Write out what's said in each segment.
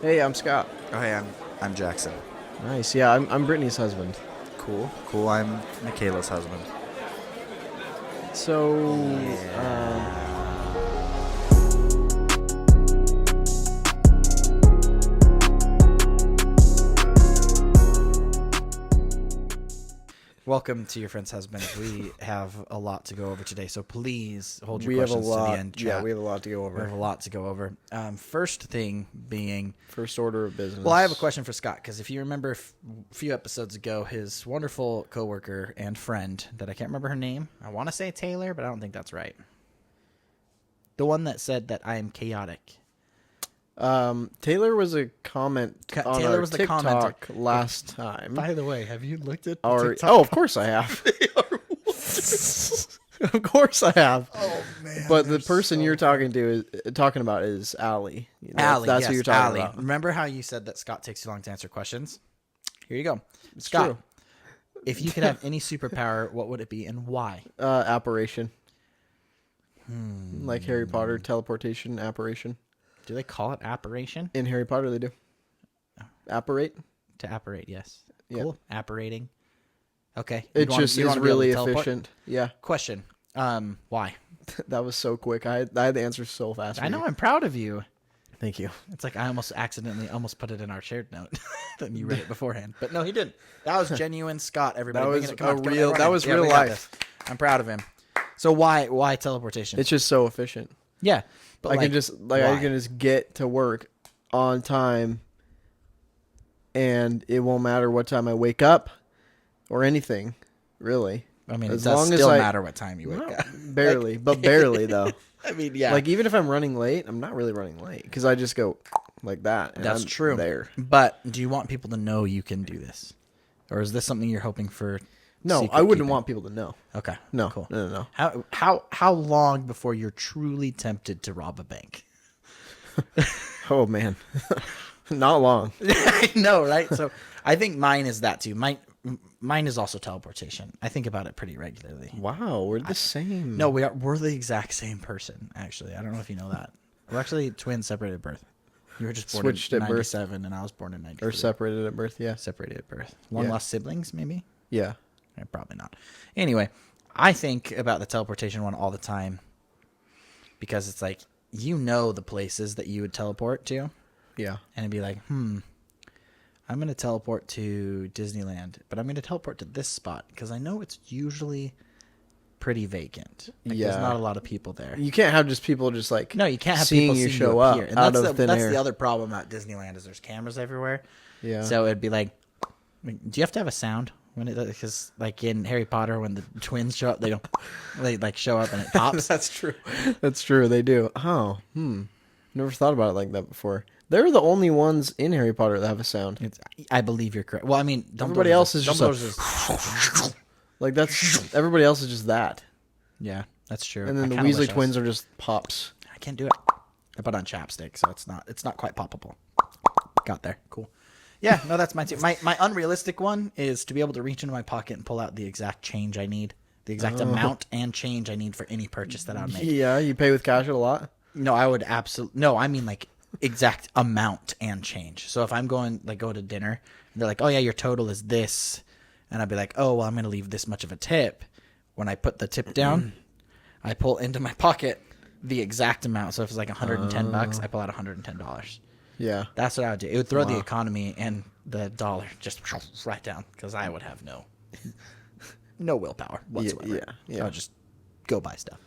Hey, I'm Scott. Oh, hey, I'm Jackson. Nice. Yeah, I'm Brittany's husband. Cool. I'm Michaela's husband. So, Welcome to your friend's husband. We have a lot to go over today, so please hold your we have a questions lot. to the end. Chat. Yeah, we have a lot to go We over. have a lot to go over. First thing being, First order of business. well, I have a question for Scott because if you remember a few episodes ago, his wonderful coworker and friend that I can't remember her name. I want to say Taylor, but I don't think that's right. The one that said that I am chaotic. Taylor was a comment on Taylor our was the TikTok commenter. last time. By the way, have you looked at the Our, TikTok? oh, of course I have. Of course I have. Oh man! But the person you're talking about is Allie. Allie, that's yes, who you're talking Allie. about. Remember how you said that Scott takes too long to answer questions? Here you go. It's Scott, true. if you could have any superpower, what would it be and why? Apparition. Like Harry Potter, teleportation, apparition. Do they call it apparition? In Harry Potter, they do. Apparate. To apparate, yes. Yeah. Cool. Apparating. Okay. It just is really teleport? efficient. Yeah. Question. Why? That was so quick. I had the answer so fast. I know. I'm proud of you. Thank you. It's like I almost accidentally put it in our shared note. Then you read it beforehand, but no, he didn't. That was genuine Scott. Everybody, That bring was it. Come on, come on, real. run That it. was Yeah, real we got life. this. I'm proud of him. So why teleportation? It's just so efficient. Yeah, but I can just get to work on time, and it won't matter what time I wake up, or anything, really. I mean, as it does long as still I- matter what time you wake No, up. barely, but barely though. I mean, yeah. Like even if I'm running late, I'm not really running late because I just go like that. And That's I'm true. There. But do you want people to know you can do this? Or is this something you're hoping for? No, secret I wouldn't keeping? want people to know. Okay. No, Cool. no. How long before you're truly tempted to rob a bank? Oh man, not long. I know, right? So I think mine is that too. Mine is also teleportation. I think about it pretty regularly. Wow, we're the same. No, we're the exact same person, actually. I don't know if you know that. We're actually twins separated at birth. You were just born Switched in at birth. 97 and I was born in 93. Or separated at birth. Yeah. Separated at birth. Long lost siblings, maybe? Yeah. Probably not. Anyway, I think about the teleportation one all the time because it's like, you know the places that you would teleport to. Yeah. And it'd be like, I'm going to teleport to Disneyland, but I'm going to teleport to this spot because I know it's usually pretty vacant. Like, Yeah. There's not a lot of people there. You can't have just people just like No, you can't have seeing people you seeing show up appear. And out that's of thin that's air. the other problem at Disneyland is there's cameras everywhere. Yeah. So it'd be like, do you have to have a sound when it, because like in Harry Potter when the twins show up, they like show up and it pops. That's true. That's true. They do. Oh, never thought about it like that before. They're the only ones in Harry Potter that have a sound. I believe you're correct. Well, I mean, Everybody else is just Dumbledore's Like that's everybody else is just that. yeah, that's true. And then I the kinda Weasley wish I was- twins are just pops. I can't do it. I put on chapstick, so it's not quite poppable. Got there. Cool. Yeah, no, that's mine too. My unrealistic one is to be able to reach into my pocket and pull out the exact change I need, the exact amount and change I need for any purchase that I would make. Yeah, you pay with cash a lot. No, I would absolutely no. I mean like exact amount and change. So if I'm going to dinner, and they're like, "Oh yeah, your total is this," and I'd be like, "Oh well, I'm going to leave this much of a tip." When I put the tip down, I pull into my pocket the exact amount. So if it's like $110, I pull out $110. Yeah. That's what I would do. It would throw the economy and the dollar just right down because I would have no willpower whatsoever. Yeah. I would just go buy stuff.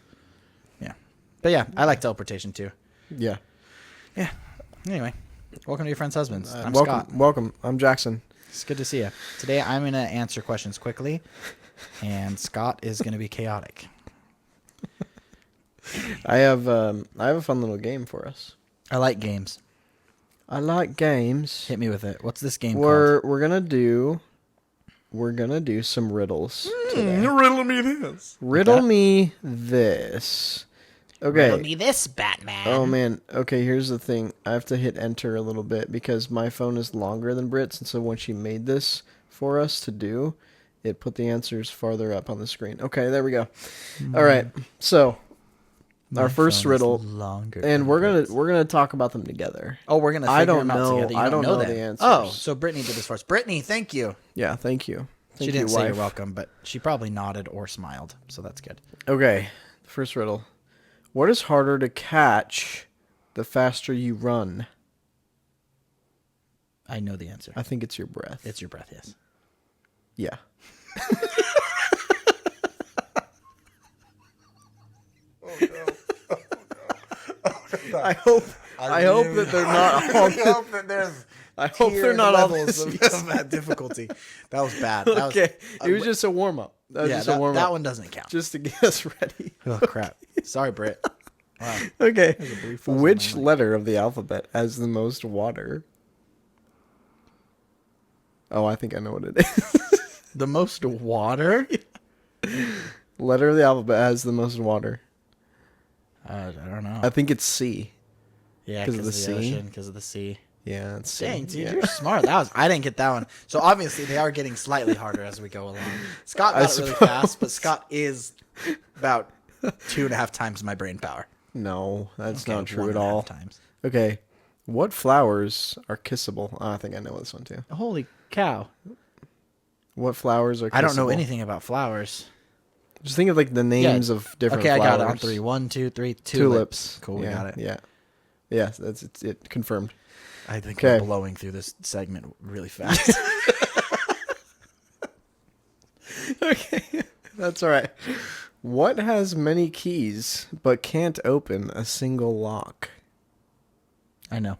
Yeah. But yeah, I like teleportation too. Yeah. Yeah. Anyway, welcome to your friend's husbands. I'm welcome. Scott. Welcome. I'm Jackson. It's good to see you. Today I'm going to answer questions quickly, and Scott is going to be chaotic. I have a fun little game for us. I like games. I like games. Hit me with it. What's this game called? We're gonna do some riddles today. Riddle me this. Riddle me this. Okay. Riddle me this, Batman. Oh man. Okay, here's the thing. I have to hit enter a little bit because my phone is longer than Brit's, and so when she made this for us to do, it put the answers farther up on the screen. Okay, there we go. All right. So, Our first riddle, longer. and we're gonna talk about them together. Oh, we're gonna I figure don't them out know. together. You I don't know them. the answers. Oh, so Brittany did this for us. Brittany, thank you. Yeah, thank you. She Thank didn't you, say wife. you're welcome, but she probably nodded or smiled, so that's good. Okay, first riddle. What is harder to catch the faster you run? I know the answer. I think it's your breath. It's your breath, yes. Yeah. I hope that they're not all. hope that there's. I hope they're not all this of easy. that difficulty. That was bad. That Okay, it was just a warm up. That was yeah, just a warm that up. one doesn't count. Just to get us ready. Oh crap! Sorry, Britt. Wow. Okay. There's a brief fuzz on Which my mic. letter of the alphabet has the most water? Oh, I think I know what it is. The most water? Letter of the alphabet has the most water. I don't know. I think it's C. Yeah, 'cause because of of the the sea? ocean, because of the sea. Yeah, it's C. Dang, dude, Yeah. you're smart. I didn't get that one. So obviously they are getting slightly harder as we go along. Scott I got it really suppose. fast, but Scott is about 2.5 times my brain power. No, that's Okay, not true at 1.5 all. times. Okay. What flowers are kissable? Oh, I think I know this one too. Holy cow! What flowers are kissable? I don't know anything about flowers. Just think of like the names of different Okay, flowers. I got it on 3. 1, 2, 3. Tulips. Cool, we Yeah, got it. Yeah. Yeah, that's it confirmed. I think Okay. we're blowing through this segment really fast. Okay. That's all right. What has many keys but can't open a single lock? I know.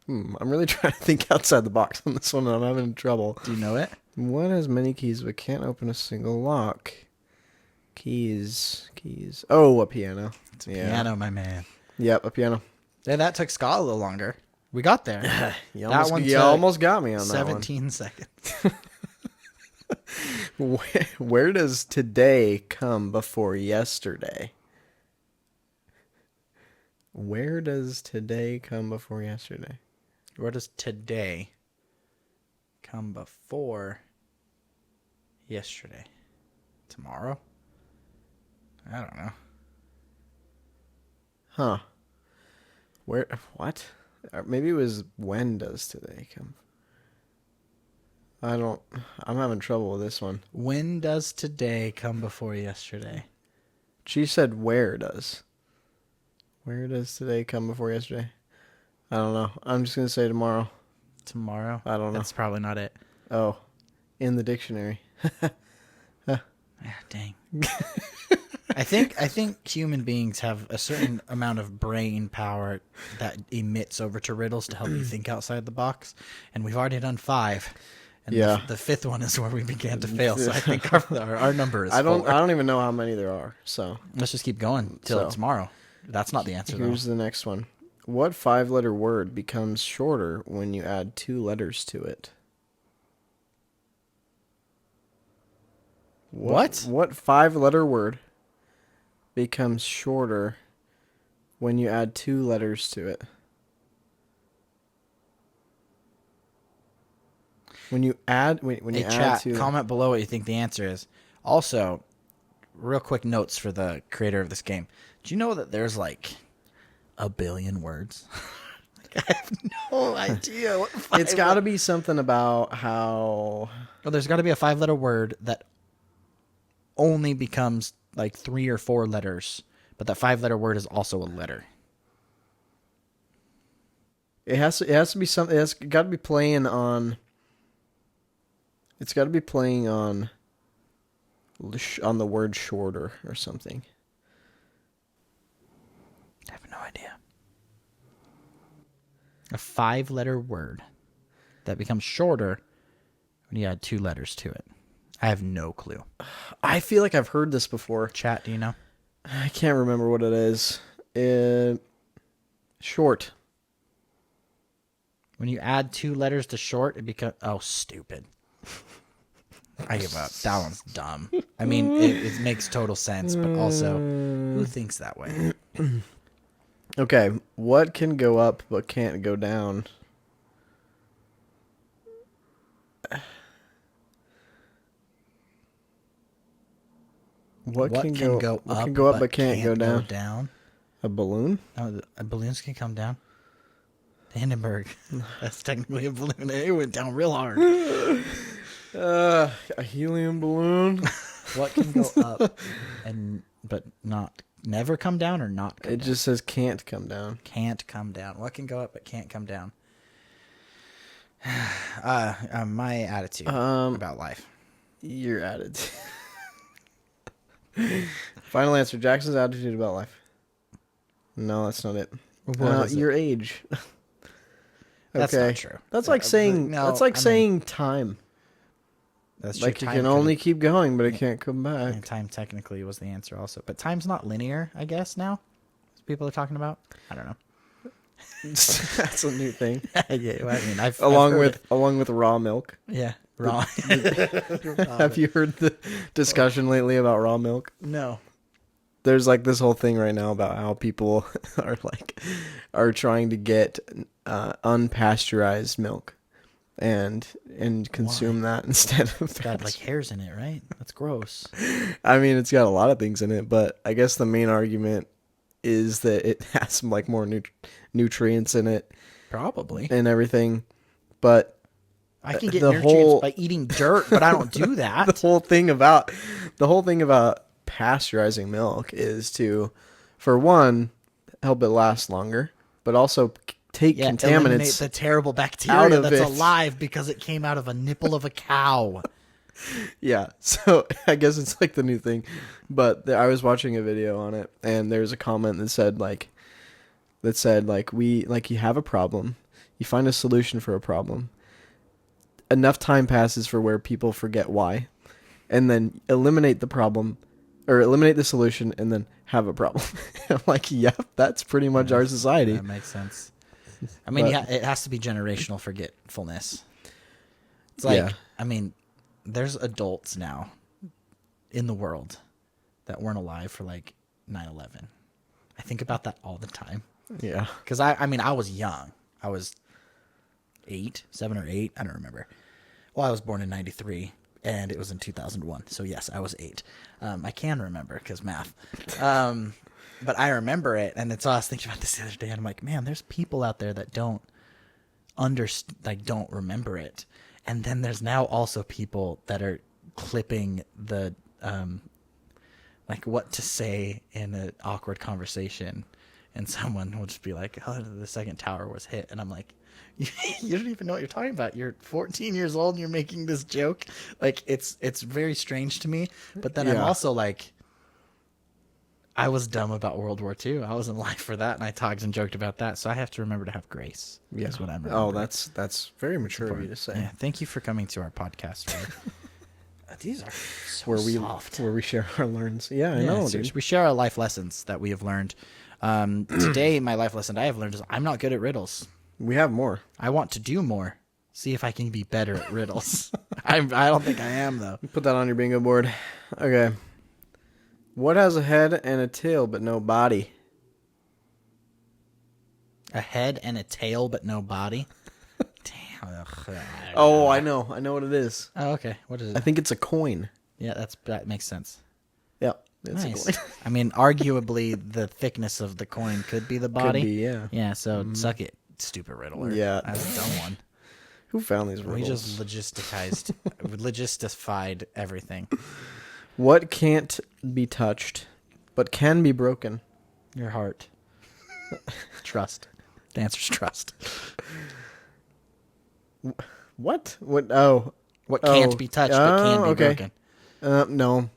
I'm really trying to think outside the box on this one, and I'm having trouble. Do you know it? What has many keys but can't open a single lock? Keys. Oh, a piano. It's a piano, my man. Yep, a piano. Yeah, that took Scott a little longer. We got there. You That one you took almost got me on that 17 seconds. one. Where does today come before yesterday? Where does today come before yesterday? Where does today come before yesterday? Tomorrow? I don't know. Huh. Where? What? Maybe it was when does today come? I'm having trouble with this one. When does today come before yesterday? She said where does. Where does today come before yesterday? I don't know. I'm just going to say tomorrow. Tomorrow? I don't know. That's probably not it. Oh, in the dictionary. Ah, dang. I think human beings have a certain amount of brain power that emits over to riddles to help you think outside the box, and we've already done 5. And Yeah. the 5th one is where we began to fail. So I think our number is I 4. don't even know how many there are. So Let's just keep going till So, tomorrow. That's not the answer, though. here's the next one. What 5-letter word becomes shorter when you add 2 letters to it? What? What 5-letter word becomes shorter when you add 2 letters to it? When you add when you Hey, add chat, to comment below what you think the answer is. Also, real quick notes for the creator of this game. Do you know that there's like a billion words? Like, I have no idea. What it's got to be something about how Well, there's got to be a 5-letter word that only becomes like 3 or 4 letters, but that 5-letter word is also a letter. it has to be something. It's got to be playing on. It's got to be playing on the word shorter or something. I have no idea. A 5-letter word that becomes shorter when you add 2 letters to it. I have no clue. I feel like I've heard this before. Chat, do you know? I can't remember what it is. Short. When you add 2 letters to short, it becomes... Oh, stupid. I give up. That one's dumb. I mean, it makes total sense, but also, who thinks that way? Okay, what can go up but can't go down? What What can can go? go What up, can go up but can't go down? down? A balloon? No, balloons can come down. The Hindenburg. That's technically a balloon. It went down real hard. A helium balloon. What can go up but not never come down or not come It down? just says can't come down. Can't come down. What can go up but can't come down? My attitude about life. Your attitude. Final answer. Jackson's attitude about life. No, that's not it. What is it? Your age. That's not true. That's like saying saying time. That's true. Like you can only keep going, but it can't come back. And time technically was the answer also, but time's not linear. I guess now people are talking about. I don't know. That's a new thing. Yeah, I mean, I've along heard with raw milk. yeah, raw. Have you heard the discussion lately about raw milk? No. There's like this whole thing right now about how people are trying to get unpasteurized milk and consume that instead of It's got like hairs in it, right? That's gross. I mean, it's got a lot of things in it, but I guess the main argument is that it has some like more nutrients in it Probably. and everything. But I can get the nutrients whole- by eating dirt, but I don't do that. the whole thing about pasteurizing milk is to, for one, help it last longer, but also take Eliminate contaminants the terrible out bacteria of that's it. alive because it came out of a nipple of a cow. Yeah, so I guess it's like the new thing. But I was watching a video on it, and there's a comment that said you have a problem, you find a solution for a problem. Enough time passes for where people forget why, and then eliminate the problem, or eliminate the solution, and then have a problem. I'm like, yep, that's pretty much our society. That makes sense. I mean, But- yeah, it has to be generational forgetfulness. It's like, Yeah. I mean, there's adults now in the world that weren't alive for like 9/11. I think about that all the time. Yeah. Because I mean, I was young. I was 7 or 8. I don't remember. Well, I was born in 93 and it was in 2001. So yes, I was 8. I can remember because math. But I remember it. And so I was thinking about this the other day and I'm like, man, there's people out there that don't don't remember it. And then there's now also people that are clipping the, like what to say in an awkward conversation. And someone will just be like, oh, the second tower was hit. And I'm like, you don't even know what you're talking about. You're 14 years old and you're making this joke. Like, it's very strange to me. But then I'm Yeah. also like, I was dumb about World War II. I wasn't alive for that. And I talked and joked about that. So I have to remember to have grace. Yeah. Is what I'm Oh, remembering. that's very mature of you to say. Yeah, thank you for coming to our podcast. Ray. These are so Where we soft. where we share our learns. Yeah, I Yeah, know, seriously. dude. We share our life lessons that we have learned. Today, my life lesson I have learned is I'm not good at riddles. We have more. I want to do more. See if I can be better at riddles. I don't think I am, though. Put that on your bingo board. Okay. What has a head and a tail but no body? A head and a tail, but no body. Damn. Ugh. Oh, I know what it is. Oh, okay. What is I it? think it's a coin. Yeah, that makes sense. Yeah, it's Nice. a coin. I mean, arguably, the thickness of the coin could be the body. Could be, yeah. Yeah, so suck it, stupid riddler. Yeah. That's a dumb one. Who found these riddles? We just logistified everything. What can't be touched but can be broken? Your heart. Trust. The answer's trust. What? What? Oh. What can't be touched but can be okay. broken. No.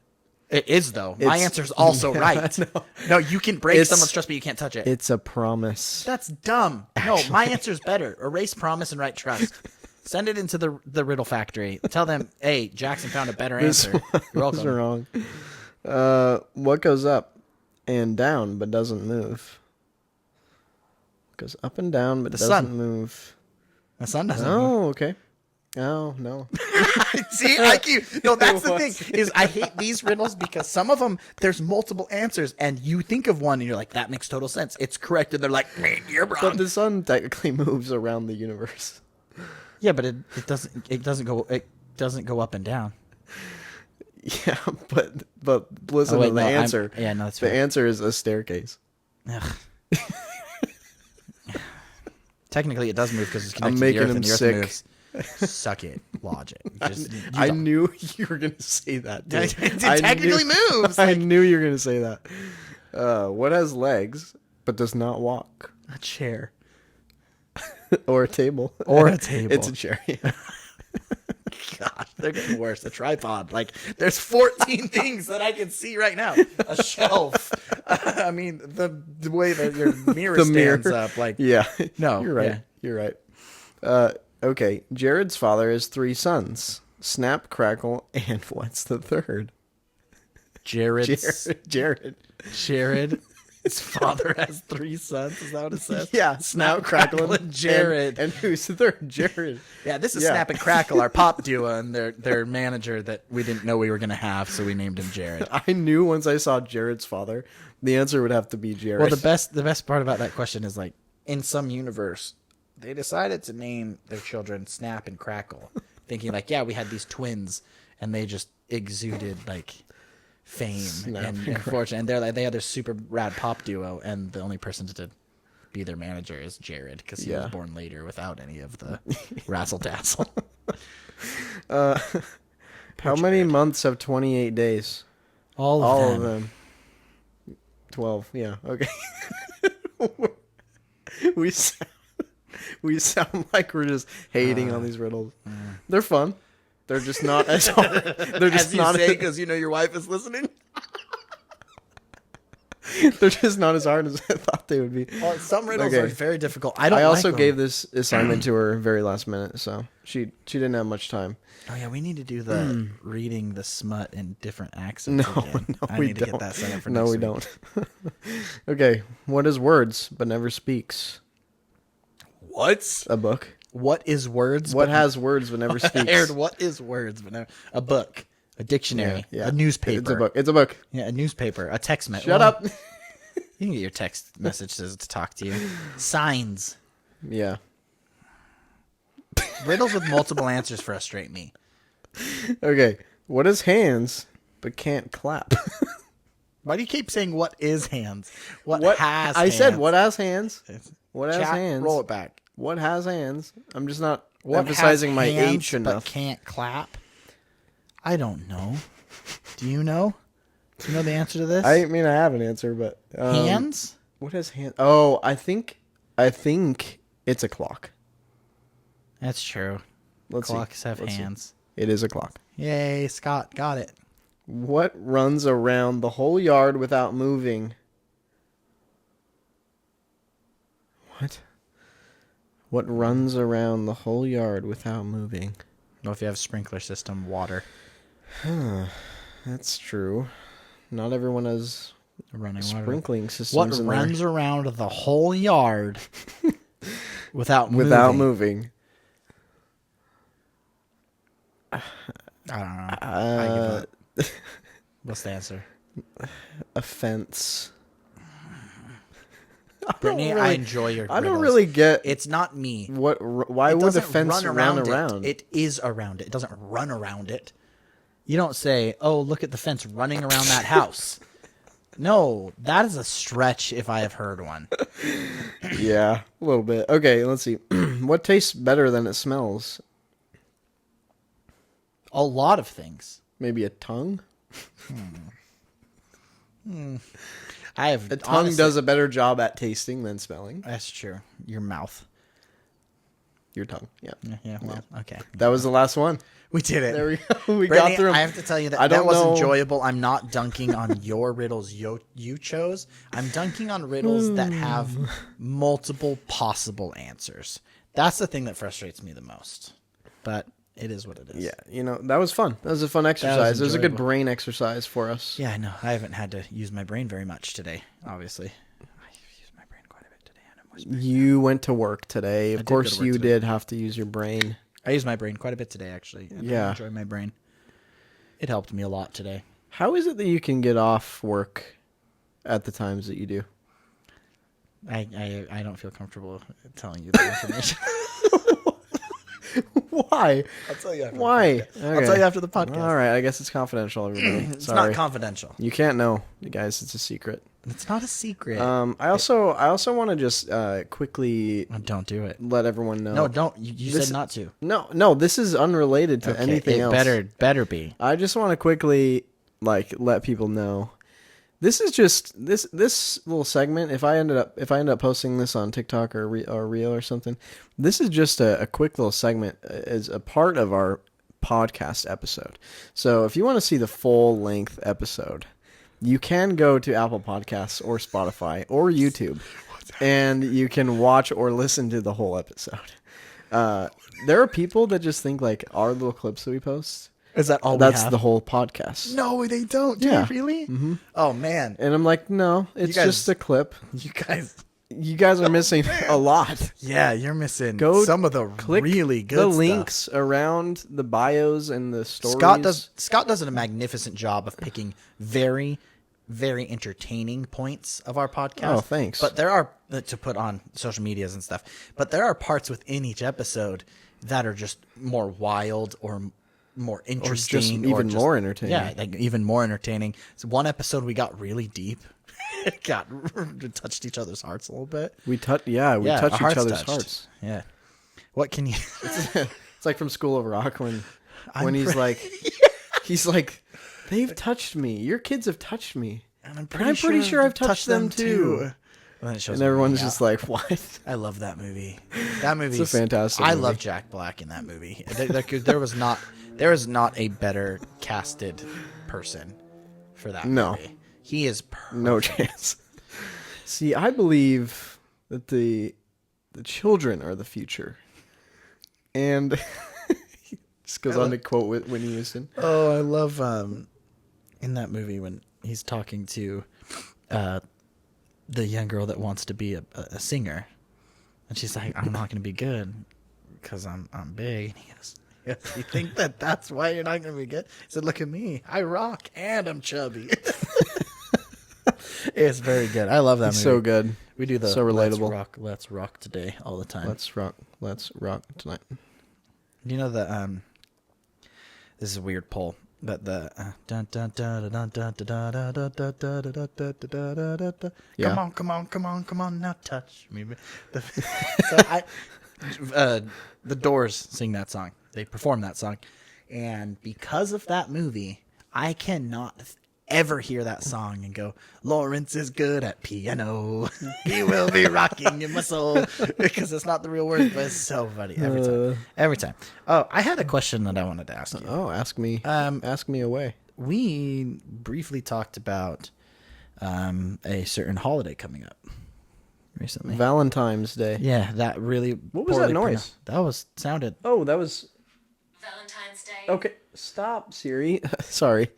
It is, though. My It's- answer's also Yeah, right. no. No, you can break It's- someone's trust, but you can't touch it. It's a promise. That's dumb. No, my answer's better. Erase promise and write trust. Send it into the riddle factory. Tell them, hey, Jackson found a better answer. You're This is welcome. wrong. What goes up and down but doesn't move? Goes up and down but The doesn't sun. move. The sun doesn't move. Oh, okay. Oh, no. See, that's the thing is I hate these riddles because some of them there's multiple answers and you think of one and you're like that makes total sense. It's correct and they're like you're wrong. But the sun technically moves around the universe. Yeah, but it doesn't go up and down. Yeah, but listen to the answer. Yeah, no, that's The fair. answer is a staircase. Ugh. Technically, it does move because it's I'm connected to the making earth, him and the earth sick. moves. Suck it, logic. Just, I knew you were gonna say that. Dude. it I technically knew, moves. I Like knew you were gonna say that. What has legs but does not walk? a chair Or a table? or a table. It's a chair. Yeah. God, they're getting worse. A tripod. Like, there's 14 things that I can see right now. A shelf. I mean, the way that your mirror stands up. Like, Yeah. No, You're right. yeah. You're right. Okay. Jared's father has 3 sons. Snap, Crackle, and what's the third? Jared's Jared. Jared. His father has 3 sons. Is that what it says? Yeah. Snap, Crackle, and Jared. And who's the third? Jared. Yeah, this is Yeah. Snap and Crackle, our pop duo, and their manager that we didn't know we were gonna have, so we named him Jared. I knew once I saw Jared's father, the answer would have to be Jared. Well, the best part about that question is, like, in some universe, they decided to name their children Snap and Crackle, thinking like, yeah, we had these twins, and they just exuded like fame and fortune, and they had their super rad pop duo, and the only person to be their manager is Jared because he was born later without any of the razzle dazzle. How many months have 28 days? All of them. 12. Yeah. Okay. we sound like we're just hating on these riddles. They're fun. They're just not as hard. They're just As you not say, because you know your wife is listening. They're just not as hard as I thought they would be. Well, some riddles Okay. are very difficult. I also like them. gave this assignment to her very last minute, so she didn't have much time. Oh yeah, we need to do the reading the smut in different accents. No, again. no, I we need to don't. get that set up for No, next we week. don't. Okay, what is words but never speaks? What? A book. What is words? What but has words but never I speaks? heard what is words, but never, a book, a dictionary, Yeah. a newspaper. It's a book. It's a book. Yeah, a newspaper, a text message. Shut up. You can get your text messages to talk to you. Signs. Yeah. Riddles with multiple answers frustrate me. Okay. What has hands but can't clap? Why do you keep saying what is hands? What has I hands? said what has hands? What has Chat, hands? roll it back. What has hands? I'm just not What emphasizing has my hands H enough. But can't clap. I don't know. Do you know? Do you know the answer to this? I mean, I have an answer, but Hands? What has hands? Oh, I think it's a clock. That's true. Let's Clocks see. have Let's see. hands. It is a clock. Yay, Scott got it. What runs around the whole yard without moving? What? What runs around the whole yard without moving? Well, if you have a sprinkler system, water. That's true. Not everyone has Running water. sprinkling systems What in runs there around the whole yard without without moving? moving. I don't know. I give up. What's the answer? A fence. Brittany, I enjoy your I don't riddles. really get It's not me. why It would a doesn't fence run around? It is around it. It doesn't run around it. You don't say, oh, look at the fence running around that house. No, that is a stretch if I have heard one. Yeah, a little bit. Okay, let's see. What tastes better than it smells? A lot of things. Maybe a tongue? I have A tongue honestly- does a better job at tasting than smelling. That's true. Your mouth. Your tongue, yeah. Yeah, well, okay. That was the last one. We did it. There we go. We Brittany, got through 'em. I have to tell you that I that don't was know. enjoyable. I'm not dunking on your riddles you chose. I'm dunking on riddles that have multiple possible answers. That's the thing that frustrates me the most. But it is what it is. Yeah, that was fun. That was a fun exercise. It was a good enjoyable. brain exercise for us. Yeah, I know. I haven't had to use my brain very much today, obviously. I used my brain quite a bit today. I know most of my- You went to work today. Of did go course, to work you today. did have to use your brain. I used my brain quite a bit today, actually. And Yeah. I enjoy my brain. It helped me a lot today. How is it that you can get off work at the times that you do? I don't feel comfortable telling you that information. Why? I'll tell you after. Why? The podcast. I'll tell you after the podcast. All right, I guess it's confidential, everybody. It's Sorry. not confidential. You can't know, you guys. It's a secret. It's not a secret. I also want to just quickly Don't do it. let everyone know. No, don't. You said not to. No. This is unrelated to anything else. Better be. I just want to quickly let people know. This is just this little segment. If I end up posting this on TikTok or Reel or something, this is just a quick little segment as a part of our podcast episode. So if you want to see the full length episode, you can go to Apple Podcasts or Spotify or YouTube, and you can watch or listen to the whole episode. There are people that just think like our little clips that we post. Is that all That's we have? the whole podcast. No, they don't. Do Yeah. they really? Mm-hmm. Oh, man. And I'm like, no, it's just a clip. You guys. You guys are missing a lot. Yeah, you're missing Go some of the click really good the stuff. links around the bios and the stories. Scott does a magnificent job of picking very, very entertaining points of our podcast. Oh, thanks. But there are to put on social medias and stuff. But there are parts within each episode that are just more wild or more interesting, even more entertaining. Yeah, like even more entertaining. So one episode we got really deep. It touched each other's hearts a little bit. We touch each other's hearts. Yeah. What can you? It's like from School of Rock when he's like, he's like, they've touched me. Your kids have touched me, and I'm pretty sure I've touched them too. And everyone's just like, what? I love that movie. That movie It's a fantastic I movie. love Jack Black in that movie. There is not a better casted person for that movie. He is perfect. No chance. See, I believe that the children are the future. And just goes on to quote Whitney Houston. Oh, I love in that movie when he's talking to the young girl that wants to be a singer, and she's like, "I'm not going to be good because I'm big." And he goes, "You think that's why you're not going to be good?" He said, "Look at me, I rock and I'm chubby." It's very good. I love that movie. So good. We do the so relatable. Let's rock today all the time. Let's rock tonight. You know the this is a weird poll, but the Yeah. come on now touch me. The Doors sing that song. They perform that song, and because of that movie, I cannot ever hear that song and go, Lawrence is good at piano. He will be rocking in my soul, because it's not the real words, but it's so funny every time. Oh, I had a question that I wanted to ask you. Oh, ask me. Ask me away. We briefly talked about a certain holiday coming up recently. Valentine's Day. Yeah, that really. What was that noise? That sounded. Oh, that was Valentine's Day. okay. Stop, Siri. Sorry.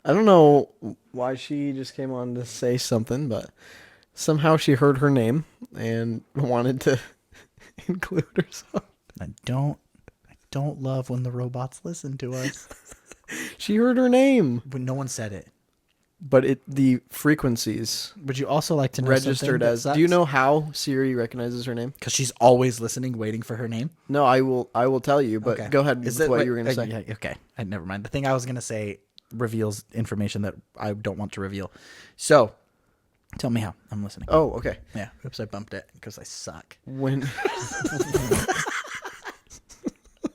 I don't know why she just came on to say something, but somehow she heard her name and wanted to include herself. I don't love when the robots listen to us. She heard her name, When no one said it. but the frequencies Would you also like to know registered as. Do you know how Siri recognizes her name? Because she's always listening, waiting for her name. No, I will tell you, but Okay. go ahead with what you were going to say. Yeah, okay, never mind. The thing I was going to say reveals information that I don't want to reveal. So, tell me how. I'm listening. Oh, okay. Yeah. Oops, I bumped it because I suck. When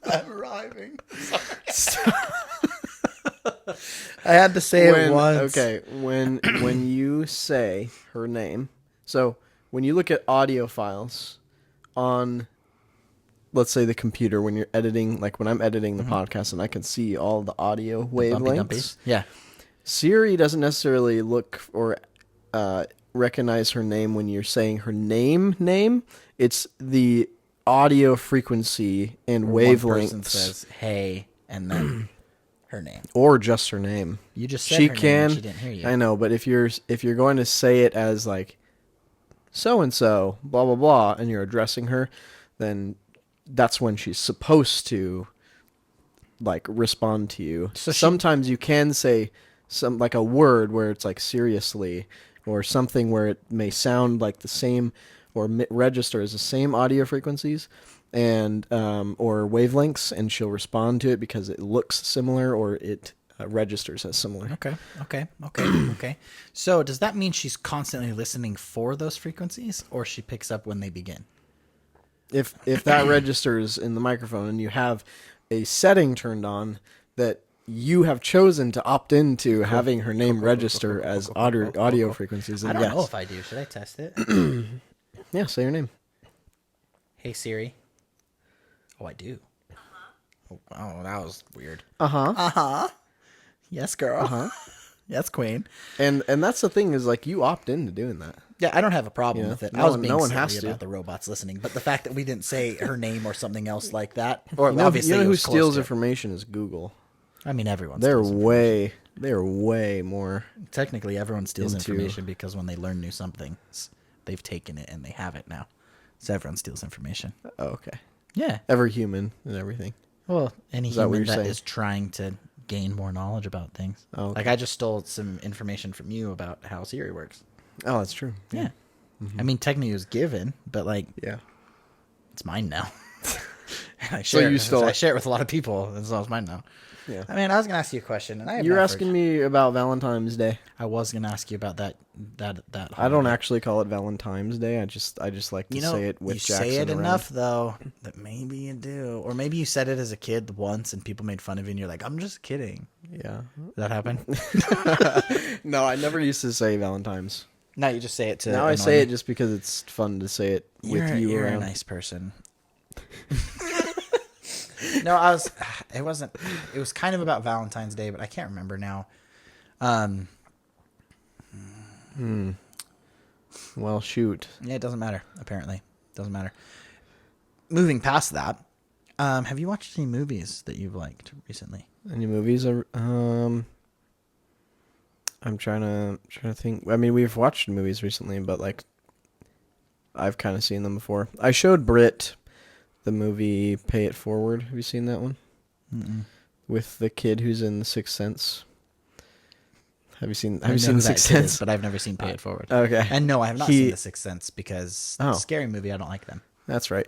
I'm arriving. I had to say it once. Okay, when you say her name, so when you look at audio files on, let's say, the computer, when you're editing, like when I'm editing the podcast and I can see all the audio wavelengths, Yeah. Siri doesn't necessarily look or recognize her name when you're saying her name. It's the audio frequency and One person wavelengths, says, hey, and then her name. or just her name. You just said She her name can. and she didn't hear you. I know, but if you're going to say it as like so and so, blah blah blah, and you're addressing her, then that's when she's supposed to like respond to you. So sometimes you can say some like a word where it's like seriously, or something where it may sound like the same or registers the same audio frequencies and or wavelengths, and she'll respond to it because it looks similar or it registers as similar. Okay. So does that mean she's constantly listening for those frequencies, or she picks up when they begin? If that registers in the microphone and you have a setting turned on that you have chosen to opt into having her name register as audio frequencies, then I don't yes. know if I do. Should I test it? Yeah, say your name. Hey Siri. Oh, I do. Oh, that was weird. Uh-huh. Yes, girl. Yes, queen. And that's the thing, is like you opt into doing that. Yeah, I don't have a problem Yeah. with it. No I was one- being no one silly has to. about the robots listening, but the fact that we didn't say her name or something else like that, or You know, obviously you know it who was close steals to it. information is Google. I mean, everyone. They're steals information. way more. Technically, everyone steals into- information because when they learn new something, they've taken it and they have it now. So everyone steals information. Oh, okay. Yeah. Every human and everything. Well, any Is that what human you're that saying? is trying to gain more knowledge about things. Oh, okay. Like I just stole some information from you about how Siri works. Oh, that's true. Yeah. I mean, technically it was given, but like Yeah. it's mine now. And I So share you it. stole I it. share it with a lot of people, and so it's mine now. Yeah. I mean, I was gonna ask you a question, and I have You're not asking me about Valentine's Day. I was gonna ask you about that. I don't actually call it Valentine's Day. I just like to say it with you Jackson say it around. enough though that maybe you do, or maybe you said it as a kid once, and people made fun of you, and you're like, "I'm just kidding." Yeah. Did that happen? No, I never used to say Valentine's. No, you just say it to. Now I annoy say me. it just because it's fun to say it with you You're around. a nice person. No, I was. It wasn't. It was kind of about Valentine's Day, but I can't remember now. Well, shoot. Yeah, it doesn't matter. Apparently, doesn't matter. Moving past that, have you watched any movies that you've liked recently? Any movies? I'm trying to think. I mean, we've watched movies recently, but like, I've kind of seen them before. I showed Britt the movie Pay It Forward. Have you seen that one? Mm-mm. With the kid who's in The Sixth Sense. Have you seen I know The who Sixth that kid is, Sense? but I've never seen Pay It Forward. Okay. And no, I have not seen The Sixth Sense because Oh. scary movie. I don't like them. That's right.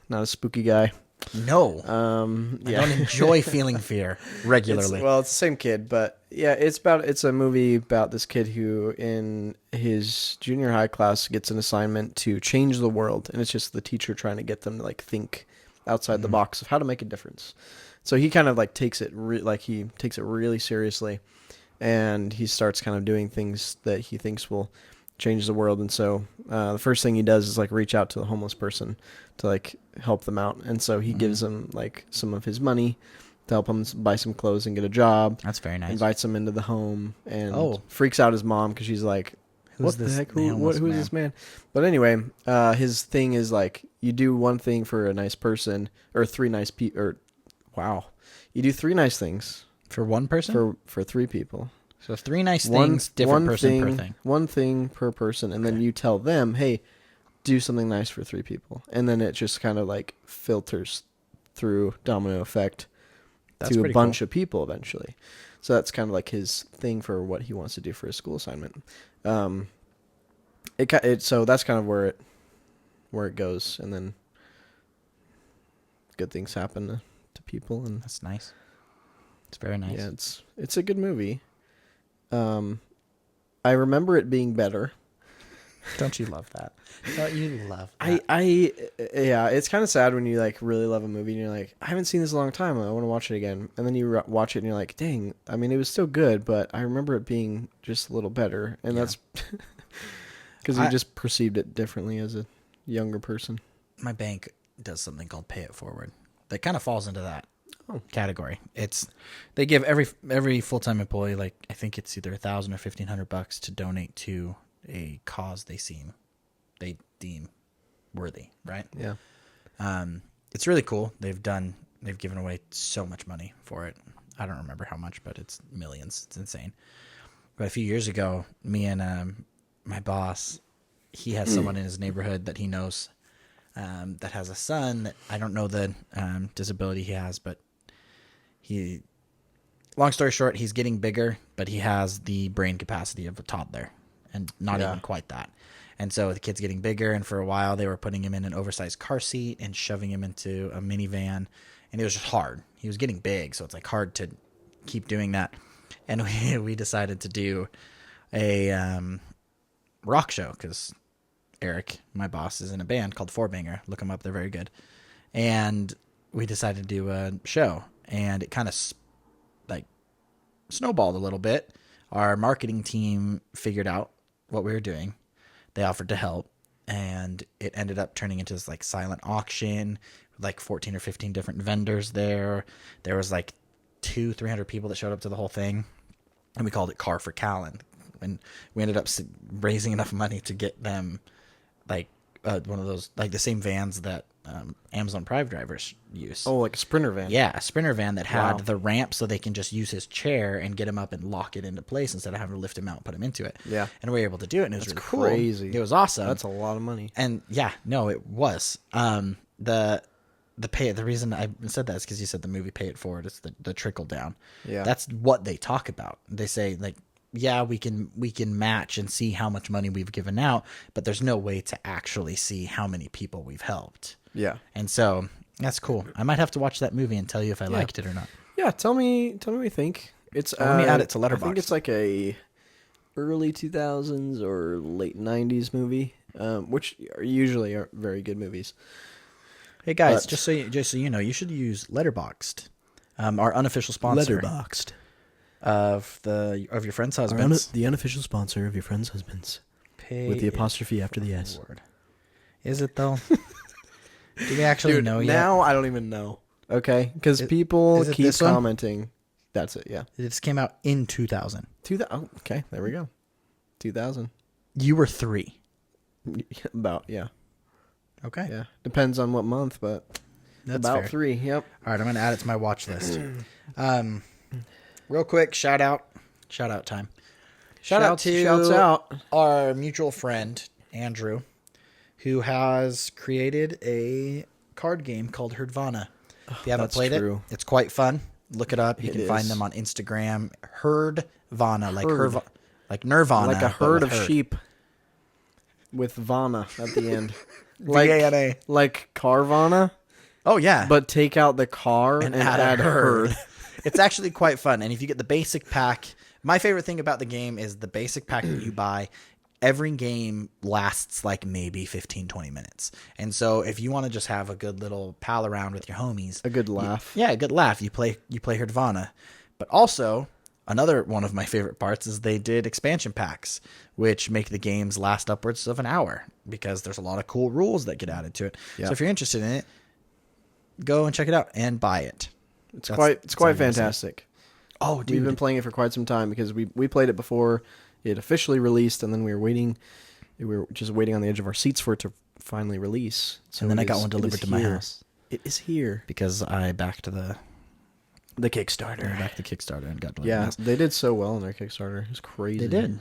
Not a spooky guy. No, I Yeah. don't enjoy feeling fear regularly. It's the same kid, but yeah, it's a movie about this kid who in his junior high class gets an assignment to change the world, and it's just the teacher trying to get them to like think outside the box of how to make a difference. So he kind of like takes it really seriously, and he starts kind of doing things that he thinks will change the world. And so the first thing he does is like reach out to the homeless person to like help them out. And so he gives them like some of his money to help him buy some clothes and get a job. That's very nice. Invites him into the home and Oh. freaks out his mom because she's like, Who's what the this heck? homeless Who's man? this man? But anyway, his thing is like, you do one thing for a nice person, or three nice people, or wow, you do three nice things For one person? for three people. So three nice things, different person per thing. One thing per person, and then you tell them, hey, do something nice for three people. And then it just kind of like filters through domino effect That's to a pretty bunch cool. of people eventually. So that's kind of like his thing for what he wants to do for his school assignment. So that's kind of where it goes, and then good things happen to people, and That's nice. It's very nice. yeah, it's a good movie. I remember it being better. Don't you love that? Don't you love that? Yeah, it's kind of sad when you like really love a movie and you're like, I haven't seen this in a long time. I want to watch it again. And then you watch it and you're like, dang, I mean, it was still good, but I remember it being just a little better. And Yeah. that's because you just perceived it differently as a younger person. My bank does something called Pay It Forward. That kind of falls into that category. They give every full-time employee, like I think it's either $1,000 or $1,500 to donate to a cause they deem worthy, right? Yeah. It's really cool. They've given away so much money for it. I don't remember how much, but it's millions. It's insane. But a few years ago, me and my boss, he has someone in his neighborhood that he knows that has a son that I don't know the disability he has, but long story short, he's getting bigger, but he has the brain capacity of a toddler and not Yeah. even quite that. And so the kid's getting bigger, and for a while they were putting him in an oversized car seat and shoving him into a minivan, and it was just hard. He was getting big, so it's like hard to keep doing that. And we decided to do a rock show because Eric, my boss, is in a band called Four Banger. Look them up; they're very good. And we decided to do a show, and it kind of like snowballed a little bit. Our marketing team figured out what we were doing. They offered to help, and it ended up turning into this like silent auction with like 14 or 15 different vendors there. There was like 200-300 people that showed up to the whole thing, and we called it Car for Callan. And we ended up raising enough money to get them like one of those, like the same vans that Amazon Prime drivers use. Oh, like a Sprinter van. Yeah, a Sprinter van that had Wow. the ramp so they can just use his chair and get him up and lock it into place instead of having to lift him out and put him into it. Yeah. And we were able to do it, and it was That's really crazy. cool. It was awesome. That's a lot of money. And yeah, no, it was. The reason I said that is because you said the movie Pay It Forward. It's the trickle down. Yeah. That's what they talk about. They say like, yeah, we can match and see how much money we've given out, but there's no way to actually see how many people we've helped. Yeah. And so that's cool. I might have to watch that movie and tell you if I liked it or not. Yeah, tell me what you think. It's Let me add it to I think Letterboxd. it's like a early 2000s or late 90s movie, which are usually are very good movies. Hey guys, But- just so you know, you should use Letterboxd, our unofficial sponsor Letterboxd. of your friends' husbands. The unofficial sponsor of your friend's husbands. Pay With the It apostrophe after the S. Forward. Is it though? Do we actually Dude, know yet? now I don't even know. Okay? Because Is- people is it keep this one? commenting. That's it, yeah. It just came out in 2000. Oh, okay, there we go. 2000. You were 3. About, yeah. Okay, Yeah. Depends on what month, but that's about fair. 3, yep. All right, I'm gonna add it to my watch list. Real quick, shout out time. Shouts out. our mutual friend Andrew, who has created a card game called Herdvana. If you haven't that's played true. it, it's quite fun. Look it up. You It can find is. them on Instagram. Herdvana, like Herd. like Nirvana, Like a but herd with of herd. sheep with Vana at the end. Like, V-A-N-A. like Carvana, Oh yeah, but take out the car and add a herd. It's actually quite fun. And if you get the basic pack, my favorite thing about the game is the basic pack that you buy. Every game lasts like maybe 15, 20 minutes. And so if you want to just have a good little pal around with your homies. A good laugh. Yeah, a good laugh. You play Herdvana. But also, another one of my favorite parts is they did expansion packs, which make the games last upwards of an hour because there's a lot of cool rules that get added to it. Yeah. So if you're interested in it, go and check it out and buy it. It's That's- quite that's all I'm gonna say. fantastic. Oh, We've dude. been playing it for quite some time because we played it before it officially released, and then we were just waiting on the edge of our seats for it to finally release. So And then it I got is- one it is delivered to my here. house. It is here. Because I backed the Kickstarter. Kickstarter and got delivered. Yeah, Yes. they did so well in their Kickstarter. It was crazy. They did.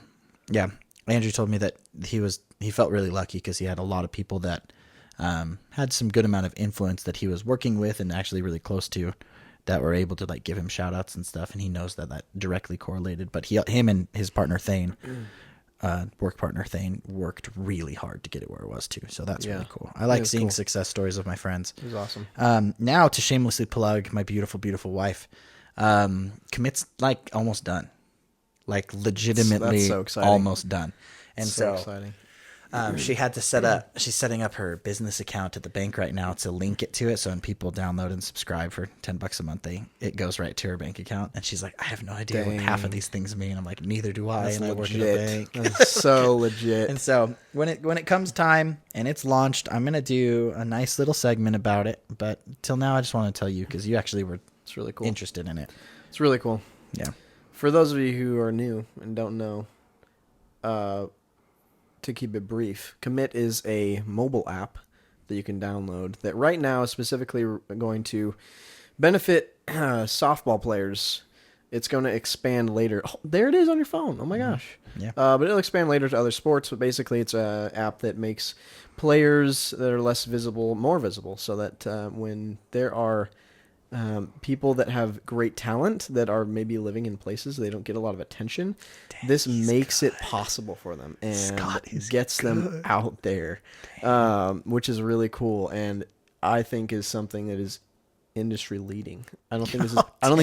Yeah. Andrew told me that he felt really lucky because he had a lot of people that had some good amount of influence that he was working with and actually really close to that were able to like give him shout outs and stuff. And he knows that directly correlated, but him and his partner Thane, work partner Thane, worked really hard to get it where it was too. So that's Yeah. really cool. I like is seeing cool. success stories of my friends. It was awesome. Now to shamelessly plug my beautiful, beautiful wife. Commit's like almost done, like legitimately That's so exciting. almost done. And so, exciting. she had to set up. She's setting up her business account at the bank right now to link it to it. So when people download and subscribe for $10 a month, it goes right to her bank account. And she's like, I have no idea what half of Dang. these things mean. I'm like, neither do I. That's and I work at a legit. bank. That's so legit. And so when it comes time and it's launched, I'm gonna do a nice little segment about it. But till now, I just want to tell you because you actually were It's really cool. interested in it. It's really cool. Yeah. For those of you who are new and don't know, to keep it brief, Commit is a mobile app that you can download that right now is specifically going to benefit softball players. It's going to expand later. Oh, there it is on your phone. Oh my gosh. Yeah. But it'll expand later to other sports. But basically, it's an app that makes players that are less visible more visible, so that when there are people that have great talent that are maybe living in places they don't get a lot of attention. This makes it possible for them and gets them out there, which is really cool. And I think is something that is industry leading. I don't think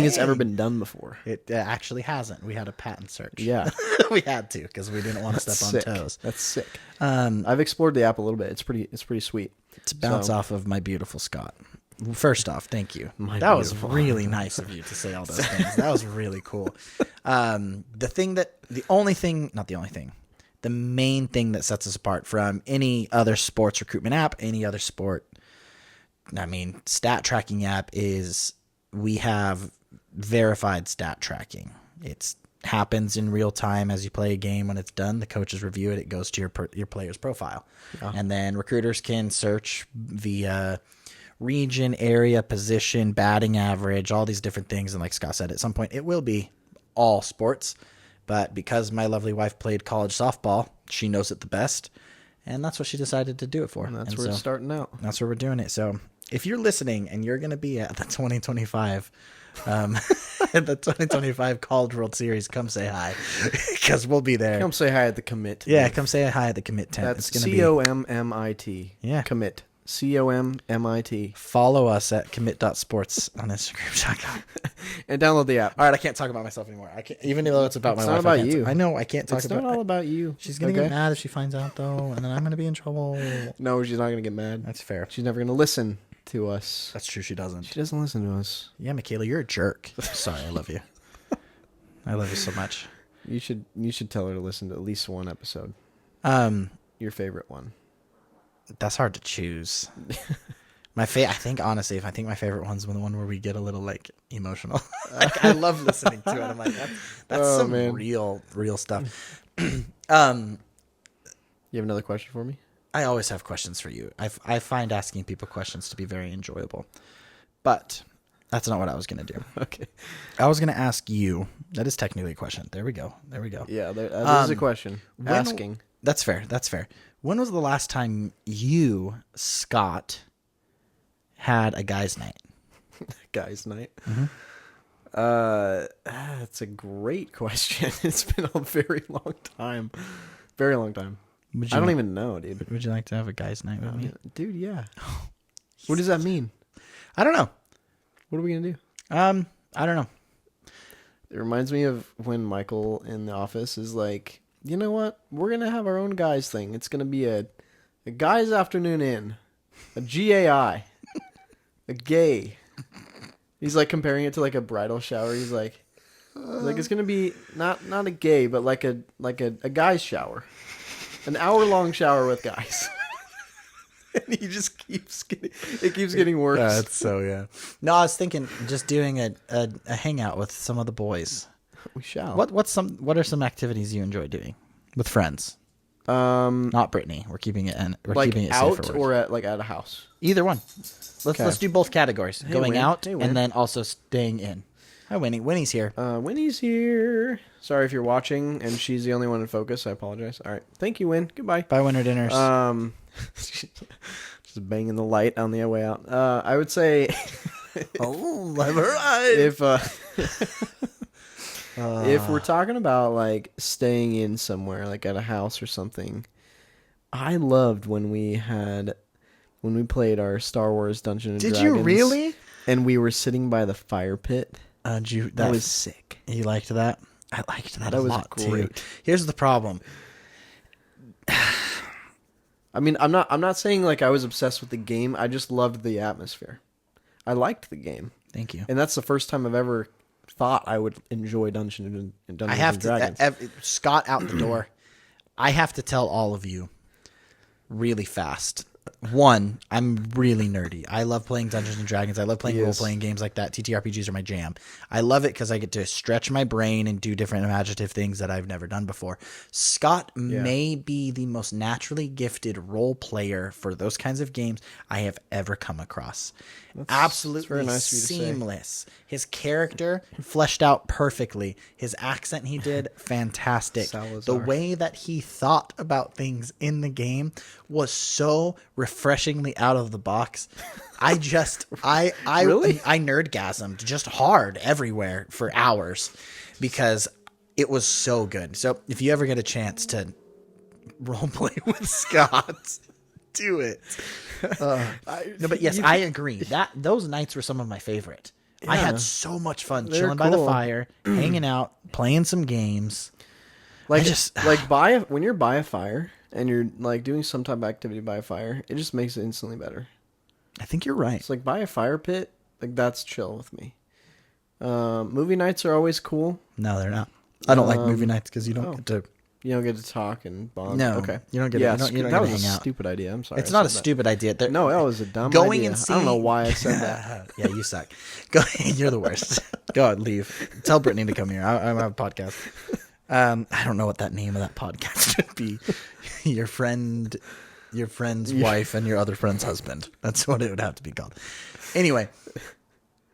it's ever been done before. It actually hasn't. We had a patent search. Yeah. We had to because we didn't want to step on toes. That's sick. I've explored the app a little bit. It's pretty sweet. To bounce off of my beautiful Scott. First off, thank you. That was really nice of you to say all those things. That was really cool. The main thing that sets us apart from any other sports recruitment app, any other stat tracking app is we have verified stat tracking. It happens in real time as you play a game. When it's done, the coaches review it. It goes to your player's profile. Yeah. And then recruiters can search via region, area, position, batting average, all these different things. And like Scott said, at some point it will be all sports. But because my lovely wife played college softball, she knows it the best. And that's what she decided to do it for. And that's where it's starting out. That's where we're doing it. So if you're listening and you're going to be at the 2025 the 2025 College World Series, come say hi because we'll be there. Come say hi at the commit. Yeah, come say hi at the commit tent. That's COMMIT. Yeah. Commit. COMMIT. Follow us at commit.sports on Instagram. And download the app. All right, I can't talk about myself anymore. I can't, even though it's about my wife. It's not about you. I know, I can't talk about it. It's not all about you. She's going to get mad if she finds out, though, and then I'm going to be in trouble. No, she's not going to get mad. That's fair. She's never going to listen to us. That's true, she doesn't. She doesn't listen to us. Yeah, Michaela, you're a jerk. Sorry, I love you. I love you so much. You should tell her to listen to at least one episode. Your favorite one. That's hard to choose. I think honestly, if I think my favorite one's the one where we get a little like emotional. Like, I love listening to it. I'm like, that's real stuff. You have another question for me? I always have questions for you. I find asking people questions to be very enjoyable, but that's not what I was gonna do. Okay, I was gonna ask you. That is technically a question. There we go. Yeah, that is a question. Asking. That's fair. When was the last time you, Scott, had a guys' night? Guys' night? Mm-hmm. That's a great question. It's been a very long time. Very long time. I don't even know, dude. Would you like to have a guys' night with me? Dude, yeah. What does that mean? I don't know. What are we going to do? I don't know. It reminds me of when Michael in the office is like, you know what? We're going to have our own guys thing. It's going to be a guys afternoon in. A GAI. A gay. He's like comparing it to like a bridal shower. He's like it's going to be not a gay, but like a guy's shower. An hour-long shower with guys. And he just keeps getting worse. That's so, yeah. No, I was thinking just doing a hangout with some of the boys. We shall. What are some activities you enjoy doing with friends? Not Brittany. We're keeping it keeping it out safe or at a house. Either one. Let's do both categories. Hey, going Win. out Hey, Win. and then also staying in. Hi, Winnie. Winnie's here. Winnie's here. Sorry if you're watching and she's the only one in focus. I apologize. All right. Thank you, Win. Goodbye. Bye, winter dinners. Just banging the light on the way out. I would say if we're talking about like staying in somewhere, like at a house or something, I loved when we played our Star Wars Dungeons and Dragons. Did you really? And we were sitting by the fire pit. That was sick. You liked that? I liked that a was lot great. too. Here's the problem. I mean, I'm not saying like I was obsessed with the game. I just loved the atmosphere. I liked the game. Thank you. And that's the first time I've ever thought I would enjoy Dungeons and Dragons. Scott out the door. I have to tell all of you really fast. One, I'm really nerdy. I love playing Dungeons and Dragons. I love playing role-playing games like that. TTRPGs are my jam. I love it because I get to stretch my brain and do different imaginative things that I've never done before. Scott may be the most naturally gifted role player for those kinds of games I have ever come across. Absolutely very nice of you to say. seamless. His character fleshed out perfectly. His accent he did fantastic. Salazar. The way that he thought about things in the game was so refreshingly out of the box. I Really? I nerdgasmed just hard everywhere for hours because it was so good. So if you ever get a chance to role play with Scott, do it. No, but yes, I agree. Those nights were some of my favorite. I had so much fun They're chilling by the cool. fire, hanging out, playing some games. Like, I just- when you're by a fire and you're like doing some type of activity by a fire, it just makes it instantly better. I think you're right. It's like by a fire pit, like that's chill with me. Movie nights are always cool. No, they're not. I don't like movie nights because you don't get to. You don't get to talk and bond. No, Okay. you don't get. Yeah, you don't that get was to a hang out. stupid idea. I'm sorry. It's I not a said that. stupid idea. No, that was a dumb going idea. and I don't know seeing- why I said that. Yeah, you suck. Go. You're the worst. Go ahead, leave. Tell Brittany to come here. I have a podcast. I don't know what that name of that podcast should be. Your friend's wife and your other friend's husband. That's what it would have to be called. Anyway,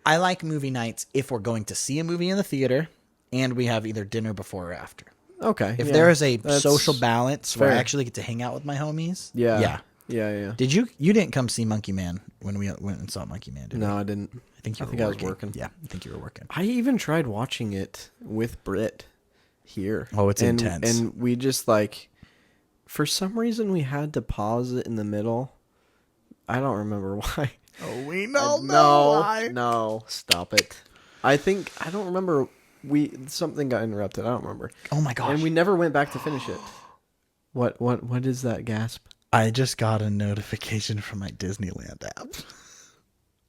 I like movie nights if we're going to see a movie in the theater and we have either dinner before or after. Okay. If yeah, there is a that's social balance where I fair. actually get to hang out with my homies. Yeah. Yeah. Yeah. Did you didn't come see Monkey Man when we went and saw Monkey Man, did you? No, I didn't. I think you were I working. was working. Yeah, I think you were working. I even tried watching it with Britt here. Oh, it's intense. And we just like, for some reason, we had to pause it in the middle. I don't remember why. Oh, we No, stop it. I don't remember. Something got interrupted. I don't remember. Oh my gosh. And we never went back to finish it. What is that gasp? I just got a notification from my Disneyland app.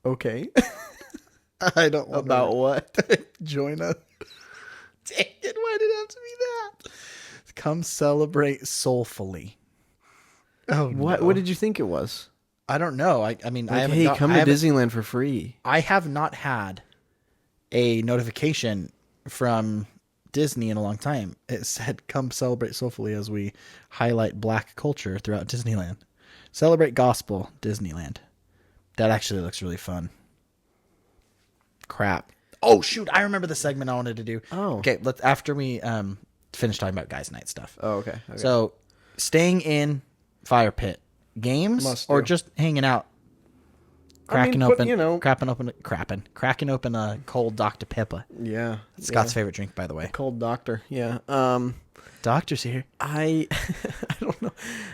Okay. I don't want About what? to join us. Dang it, why did it have to be that? Come celebrate soulfully. Oh, What? no. What did you think it was? I don't know. I mean, I Like, haven't hey, got- come I to haven't- Disneyland for free. I have not had a notification from Disney in a long time. It said, come celebrate soulfully as we highlight black culture throughout Disneyland. Celebrate gospel, Disneyland. That actually looks really fun. Crap. Oh, shoot. I remember the segment I wanted to do. Oh. Okay, after we finish talking about guys' night stuff. Oh, okay. So, staying in fire pit. Games Must or do. just hanging out? I mean, Cracking but, open a cold Dr. Pepper. yeah. Scott's favorite drink, by the way. Cold doctor. Yeah. Doctor's here. I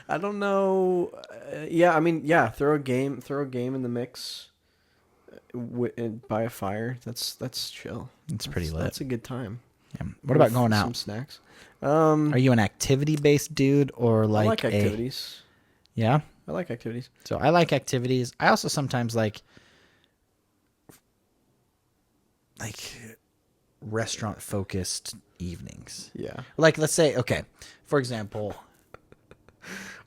I don't know. Yeah, I mean, yeah. Throw a game in the mix. By a fire. That's chill. It's pretty lit. That's a good time. Yeah. What about With going some out? snacks. Are you an activity-based dude or I like like activities. Yeah. I like activities. So I like activities. I also sometimes like restaurant-focused evenings. Yeah. Like, let's say, okay, for example,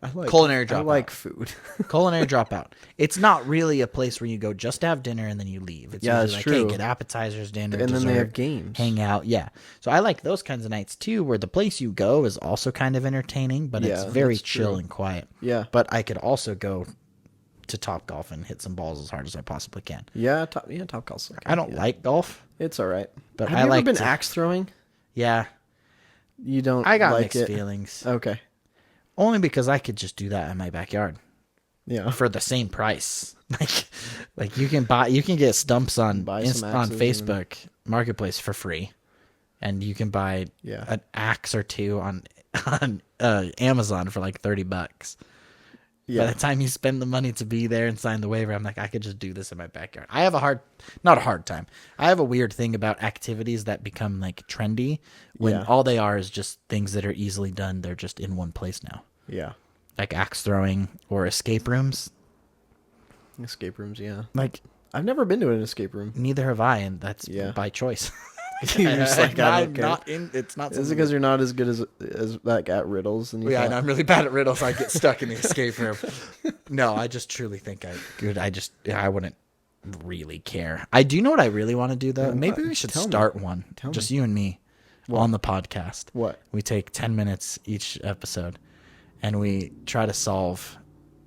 I like Culinary I dropout. like food. Culinary Dropout. It's not really a place where you go just to have dinner and then you leave. It's Yeah, usually it's like, true. hey, get appetizers, dinner, And then dessert, they have games. hang out. Yeah. So I like those kinds of nights too, where the place you go is also kind of entertaining, but it's Yeah, very that's chill true. and quiet. Yeah. But I could also go to Top Golf and hit some balls as hard as I possibly can. Yeah, top calls. I don't like golf. It's all right. But have I you like ever been to- axe throwing? Yeah. You don't. I got like mixed it. feelings. Okay. Only because I could just do that in my backyard Yeah. for the same price. Like you can get stumps on Buy some on axes and Facebook Marketplace for free, and you can buy Yeah. an axe or two on Amazon for like $30. Yeah. By the time you spend the money to be there and sign the waiver, I'm like, I could just do this in my backyard. I have not a hard time. I have a weird thing about activities that become like trendy when Yeah. all they are is just things that are easily done. They're just in one place now, Yeah. like axe throwing or escape rooms. Escape rooms. Yeah. Like I've never been to an escape room. neither have I, and that's Yeah. by choice. You're just like, I don't care. It's not. Is it something because you're not as good as like at riddles? And you Yeah, thought- and I'm really bad at riddles. I get stuck in the escape room. No, I just truly think I wouldn't really care. I do know what I really want to do though. Maybe we should Tell me. start one, Tell just me. you and me, on the podcast. What? We take 10 minutes each episode, and we try to solve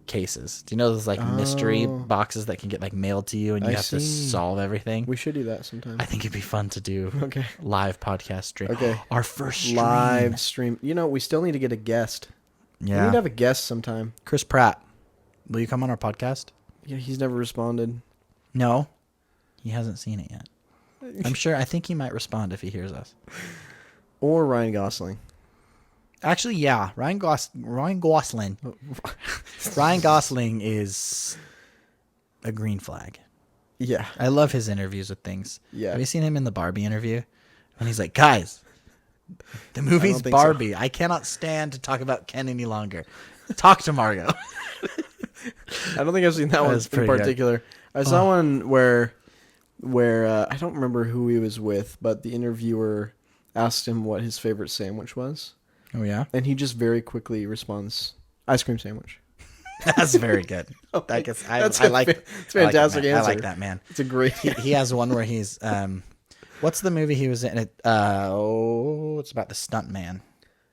cases. Do you know those like mystery boxes that can get like mailed to you, and you I have to see. solve everything? We should do that sometime. I think it'd be fun to do. Okay. Live podcast stream. Okay. Our first stream. Live stream. You know, we still need to get a guest. We Yeah. need to have a guest sometime. Chris Pratt. Will you come on our podcast? Yeah, he's never responded. No, he hasn't seen it yet. I think he might respond if he hears us. Or Ryan Gosling. Actually, yeah, Ryan Gosling. Ryan Gosling is a green flag. Yeah. I love his interviews with things. Yeah. Have you seen him in the Barbie interview? And he's like, guys, the movie's think Barbie. so. I cannot stand to talk about Ken any longer. Talk to Margot. I don't think I've seen that one was in pretty good. particular. I saw one where I don't remember who he was with, but the interviewer asked him what his favorite sandwich was, Oh, yeah? and he just very quickly responds, "Ice cream sandwich." That's very good. I guess That's I a like it's a fantastic I answer. like that, man. It's a great. He has one where he's what's the movie he was in? It's about the stunt man.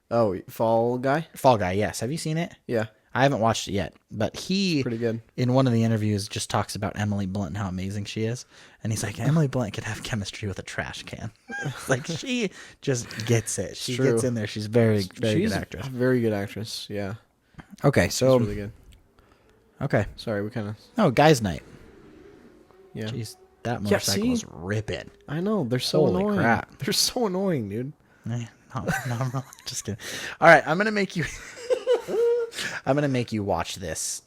Oh, Fall Guy. Fall Guy, yes. Have you seen it? Yeah, I haven't watched it yet, but he pretty good. in one of the interviews just talks about Emily Blunt and how amazing she is. And he's like, Emily Blunt could have chemistry with a trash can. Like, she just gets it. She True. gets in there. She's very She's good actress. a very good actress. Yeah, Okay, she's so really good. okay. Sorry, we kind of. Oh, guys' night. Yeah, Jeez, that motorcycle see? is ripping. I know they're so Holy annoying. crap. They're so annoying, dude. No, I'm just kidding. All right, I'm gonna make you. I'm gonna make you watch this.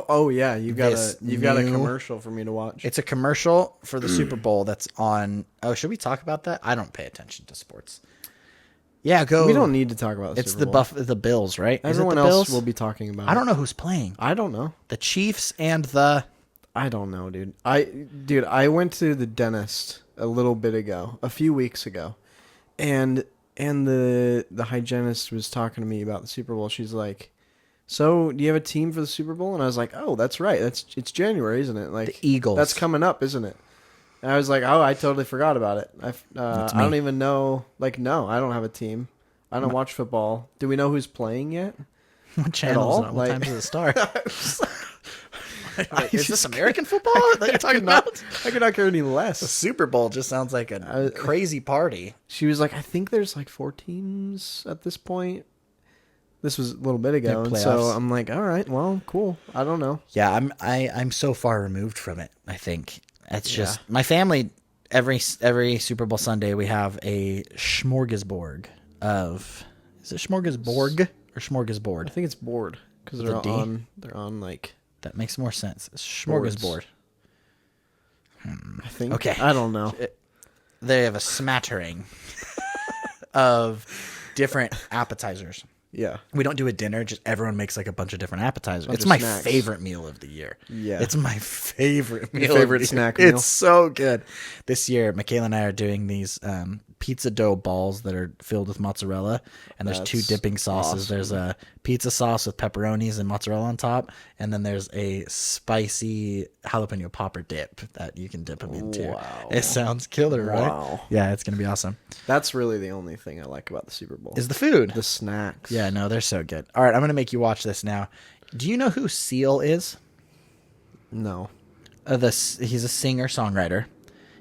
Oh yeah, you've got This a new- commercial for me to watch. It's a commercial for the Super Bowl that's on. Oh, should we talk about that? I don't pay attention to sports. Yeah, go. We don't need to talk about the It's Super the Bowl. the Bills, right? Everyone Is it the else Bills? will be talking about. I don't know who's playing. I don't know. The Chiefs and the. I don't know, dude. I went to the dentist a little bit ago, a few weeks ago, and the hygienist was talking to me about the Super Bowl. She's like, "So, do you have a team for the Super Bowl?" And I was like, "Oh, that's right. It's January, isn't it? Like The Eagles. That's coming up, isn't it?" And I was like, "Oh, I totally forgot about it. I me. don't even know. Like, no, I don't have a team. I don't watch football. Do we know who's playing yet?" What channel all? is it on? What Like- time does it start? I Is this just- American football that you're talking about? I could not care any The less. Super Bowl just sounds like a crazy party. She was like, I think there's like 4 teams at this point. This was a little bit ago, Like and so playoffs. I'm like, all right, well, cool. I don't know. Yeah, I'm so far removed from it. I think it's just Yeah. my family. Every Super Bowl Sunday, we have a smorgasbord of. Is it smorgasbord or I smorgasbord? think it's board because With a D? they're on like That makes more sense. Boards. Smorgasbord. I think. Okay. I don't know. They have a smattering of different appetizers. Yeah. We don't do a dinner, just everyone makes like a bunch of different appetizers. Bunch It's of my snacks. favorite meal of the year. Yeah. It's my favorite meal. Your favorite of the snack year. meal? It's so good. This year, Michaela and I are doing these pizza dough balls that are filled with mozzarella, and there's 2 That's dipping sauces. awesome. There's a pizza sauce with pepperonis and mozzarella on top, and then there's a spicy jalapeno popper dip that you can dip them into. Wow. It sounds killer, right? Wow. Yeah, it's gonna be awesome. That's really the only thing I like about the Super Bowl. Is the food? the snacks. Yeah, no, they're so good. All right, I'm going to make you watch this now. Do you know who Seal is? No. He's a singer-songwriter.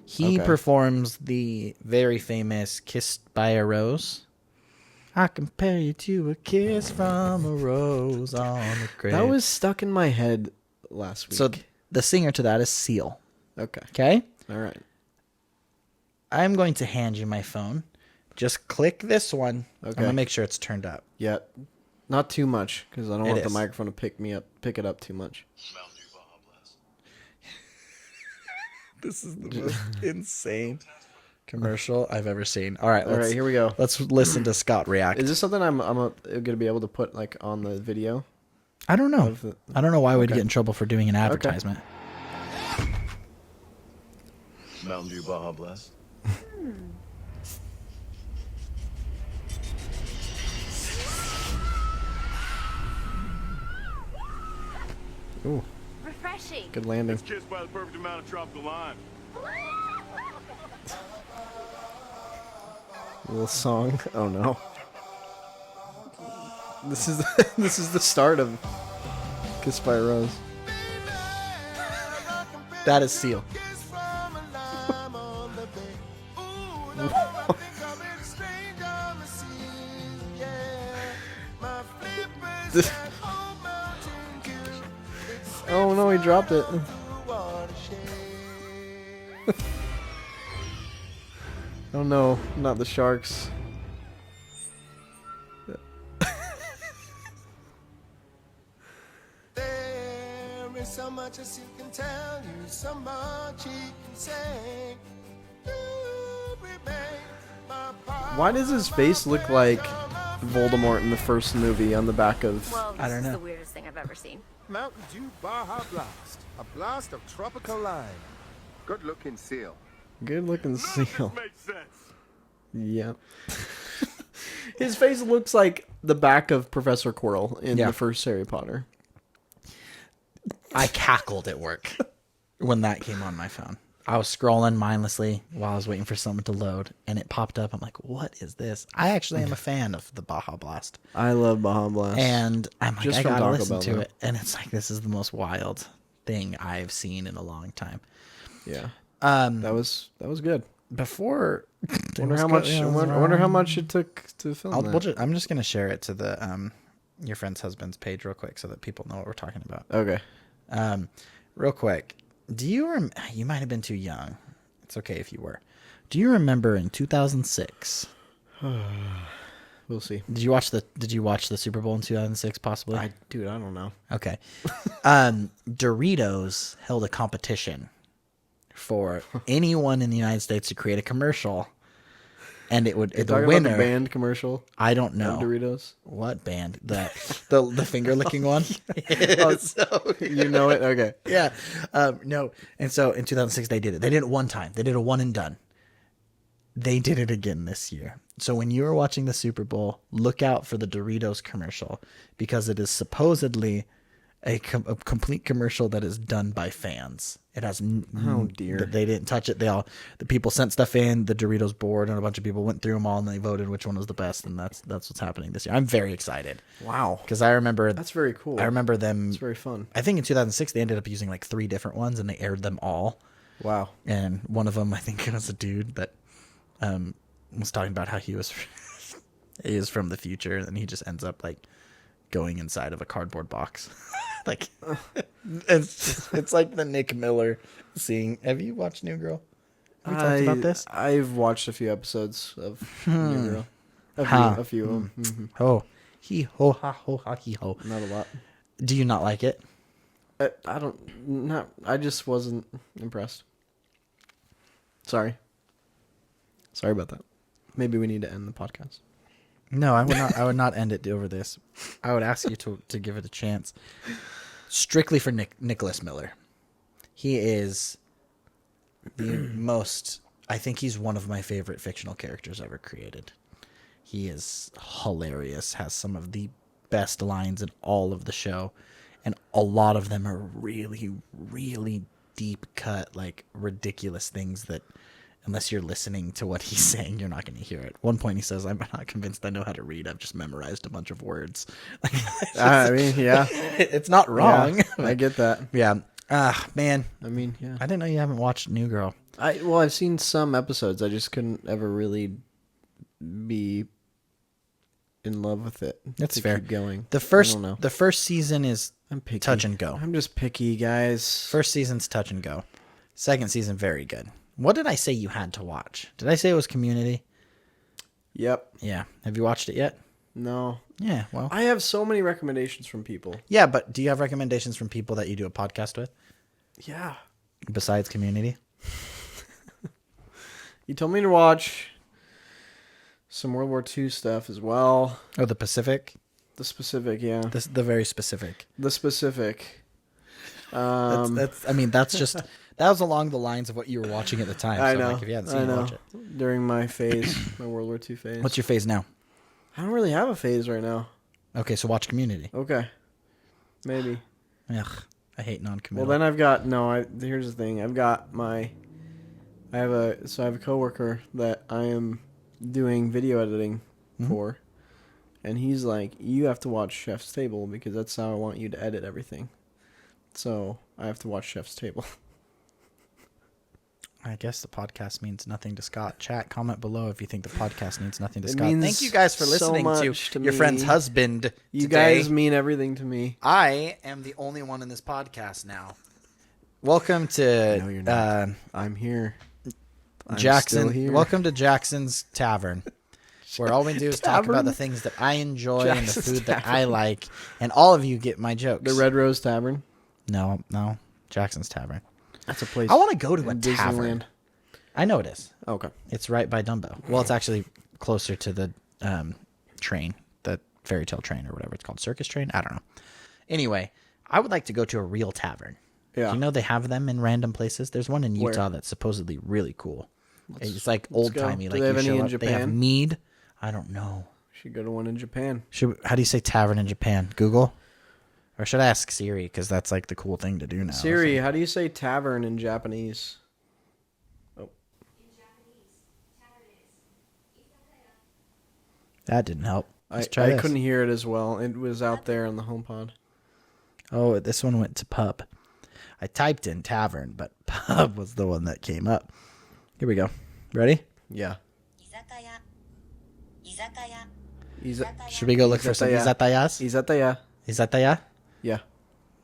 He Okay. performs the very famous Kissed by a Rose. I compare you to a kiss from a rose on the grave. That was stuck in my head last week. So the singer to that is Seal. okay. Okay? All right. I'm going to hand you my phone. Just click this one. I'm Okay. going to make sure it's turned up. Yeah. Not too much because I don't It want the is. microphone to pick it up too much. This is the most insane commercial I've ever seen. All right, All right, here we go. Let's listen to Scott react. Is this something I'm gonna be able to put like on the video? I don't know. of the- I don't know why we'd Okay. get in trouble for doing an advertisement. Mountain Dew Baja Blast. Ooh, Refreshing. good landing. Kissed by the perfect amount of tropical lime. Little song. Oh no. This is this is the start of Kiss by a Rose. That is Seal. This- he dropped it. Oh no, not the sharks. There is so much as he can tell you, so much he can say. You remain my part. Why does his face look like Voldemort in the first movie on the back of... Well, this I don't is know. the weirdest thing I've ever seen. Mountain Dew Baja Blast, a blast of tropical lime. Good looking seal. Good looking None of this seal. makes sense. Yep. His face looks like the back of Professor Quirrell in Yeah. the first Harry Potter. I cackled at work when that came on my phone. I was scrolling mindlessly while I was waiting for someone to load, and it popped up. I'm like, what is this? I actually am a fan of the Baja Blast. I love Baja Blast. And I'm like, Just I from gotta Taco listen Bell, to though. it. And it's like, this is the most wild thing I've seen in a long time. Yeah. Um, That was good. Before... Wonder how much it took to film that. I'm just going to share it to the your friend's husband's page real quick so that people know what we're talking about. Okay. Real quick, do you you might have been too young. It's okay if you were. Do you remember in 2006? We'll see. Did you watch the Super Bowl in 2006 possibly? I don't know. Okay. Doritos held a competition for anyone in the United States to create a commercial, and it would You're the talking winner. about the band commercial I don't of know Doritos? what band the finger licking one. So, You know it? Okay. yeah, no. And so in 2006 they did it. They did it one time. They did a one and done. They did it again this year. So when you are watching the Super Bowl, look out for the Doritos commercial because it is supposedly a complete commercial that is done by fans. It has Oh, dear. They didn't touch it. The people sent stuff in. The Doritos board and a bunch of people went through them all and they voted which one was the best. And that's what's happening this year. I'm very excited Wow. because I remember That's very cool. I remember them. It's very fun. I think in 2006 they ended up using like 3 different ones and they aired them all. Wow. And one of them, I think, was a dude that was talking about how he was from the future, and he just ends up like going inside of a cardboard box. Like it's like the Nick Miller scene. Have you watched New Girl? Have we talked about this? I've watched a few episodes of New Girl. Huh. A few of them. Mhm. Oh, he ho ha ho ha he ho. Not a lot. Do you not like it? I just wasn't impressed. Sorry about that. Maybe we need to end the podcast. No, I would not. I would not end it over this. I would ask you to give it a chance. Strictly for Nicholas Miller. He is the most. I think he's one of my favorite fictional characters ever created. He is hilarious. Has some of the best lines in all of the show, and a lot of them are really, really deep cut, like ridiculous things that. Unless you're listening to what he's saying, you're not going to hear it. One point he says, I'm not convinced I know how to read. I've just memorized a bunch of words. I mean, yeah. It's not wrong. Yeah, I get that. Yeah. Man, I mean, yeah. I didn't know you haven't watched New Girl. I've seen some episodes. I just couldn't ever really be in love with it. That's to fair. Keep going. The I don't know. first season is I'm picky. touch and go. I'm just picky, guys. First season's touch and go. Second season, very good. What did I say you had to watch? Did I say it was Community? Yep. Yeah. Have you watched it yet? No. Yeah, well. I have so many recommendations from people. Yeah, but do you have recommendations from people that you do a podcast with Yeah. besides Community? You told me to watch some World War II stuff as well. Oh, the Pacific? The specific, yeah. The very specific. The specific. That's just that was along the lines of what you were watching at the time. I so know. Like, if you hadn't seen I it, know. watch it. During my phase, my World War II phase. What's your phase now? I don't really have a phase right now. Okay, so watch Community. Okay. Maybe. Ugh, I hate non-committal. Well, then I've got here's the thing. I have a coworker that I am doing video editing for, and he's like, "You have to watch Chef's Table because that's how I want you to edit everything." So I have to watch Chef's Table. I guess the podcast means nothing to Scott. Chat, comment below if you think the podcast means nothing to It Scott. means Thank you guys for so listening much to to your friend's me. husband. You today. guys mean everything to me. I am the only one in this podcast now. Welcome to No, you're not. I'm here. I'm Jackson. still here. Welcome to Jackson's Tavern, where all we do is talk about Tavern? the things that I enjoy and the Jackson's food that I Tavern. like, and all of you get my jokes. The Red Rose Tavern. No, Jackson's Tavern. That's a place. I want to go to a in tavern. Disneyland. I know it is. Okay. It's right by Dumbo. Well, it's actually closer to the train, the fairy tale train or whatever it's called, circus train. I don't know. Anyway, I would like to go to a real tavern. Yeah. Do you know they have them in random places? There's one in Where? Utah that's supposedly really cool. It's like old timey. go. Like Do they have you any show in up, they have Japan? mead. I don't know. Should go to one in Japan. How do you say tavern in Japan? Google, or should I ask Siri? Because that's like the cool thing to do now. Siri, So- how do you say tavern in Japanese? Oh, that didn't help. I Let's try this. couldn't hear it as well. It was out there on the HomePod. Oh, this one went to pub. I typed in tavern, but pub was the one that came up. Here we go. Ready? Yeah. 居酒屋居酒屋 Should we go look for some Izataya. izatayas? Izataya. Izataya? Yeah.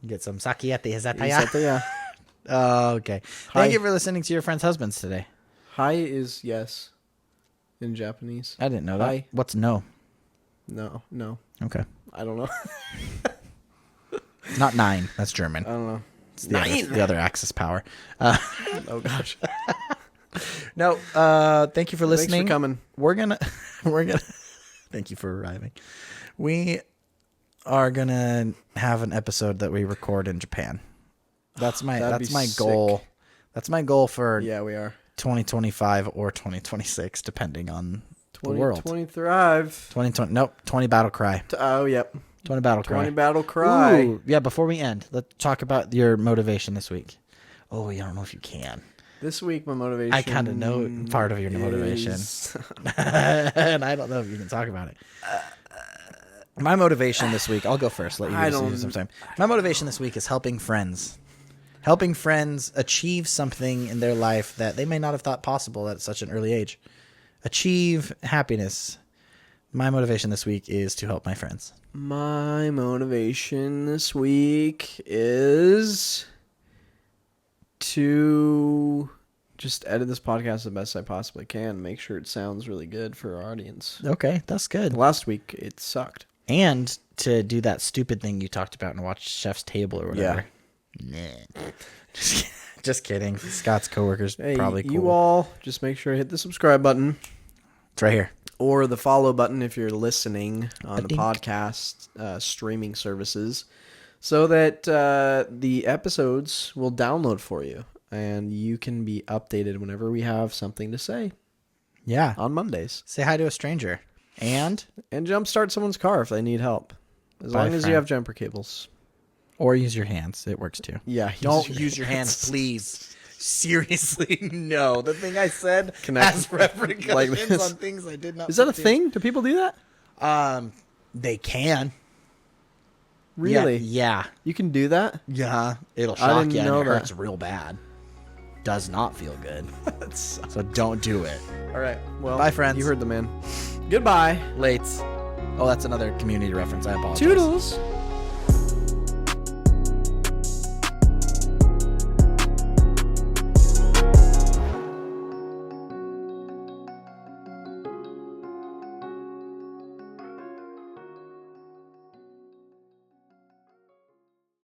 Get some sake at the izataya? Izataya. Oh, okay. Hi. Thank you for listening to your friend's husbands today. Hi is yes in Japanese. I didn't know that. Hi. What's no? No. Okay. I don't know. Not nine. That's German. I don't know. It's the other Axis power. Oh gosh. No, thank you for Thanks listening. for coming. We're gonna thank you for arriving. We are gonna have an episode that we record in Japan. That's my That'd be goal. sick. That's my goal for Yeah, we are. 2025 or 2026, depending on the world. 20 thrive. 2020. Nope. 20 battle cry. Oh, yep. 20 battle cry. 20 battle cry. Ooh, yeah. Before we end, let's talk about your motivation this week. Oh, I don't know if you can. This week, my motivation. I kind of know part of your motivation. is- And I don't know if you can talk about it. My motivation this week, I'll go first. Let you I use don't- some time. My motivation this week is helping friends. Helping friends achieve something in their life that they may not have thought possible at such an early age. Achieve happiness. My motivation this week is to help my friends. My motivation this week is to just edit this podcast the best I possibly can. Make sure it sounds really good for our audience. Okay, that's good. Last week, it sucked. And to do that stupid thing you talked about and watch Chef's Table or whatever. Nah. Just kidding. Scott's coworkers Hey, probably cool. you all just make sure to hit the subscribe button It's right here. or the follow button if you're listening on the Ba-dink. podcast streaming services so that the episodes will download for you and you can be updated whenever we have something to say Yeah. on Mondays. Say hi to a stranger. And And jumpstart someone's car if they need help. As Bye, long as friend. you have jumper cables. or use your hands. It works too. Yeah. Don't use your hands, please. Seriously, no. The thing I said Connect- has repercussions like this. on things I did not. Is that a put in. thing? Do people do that? They can. Really? Yeah. You can do that? Yeah. It'll I shock didn't you and know it that. hurts real bad. Does not feel good. So don't do it. All right. Well, Bye, friends. You heard the man. Goodbye. Lates. Oh, that's another community reference. I apologize. Toodles.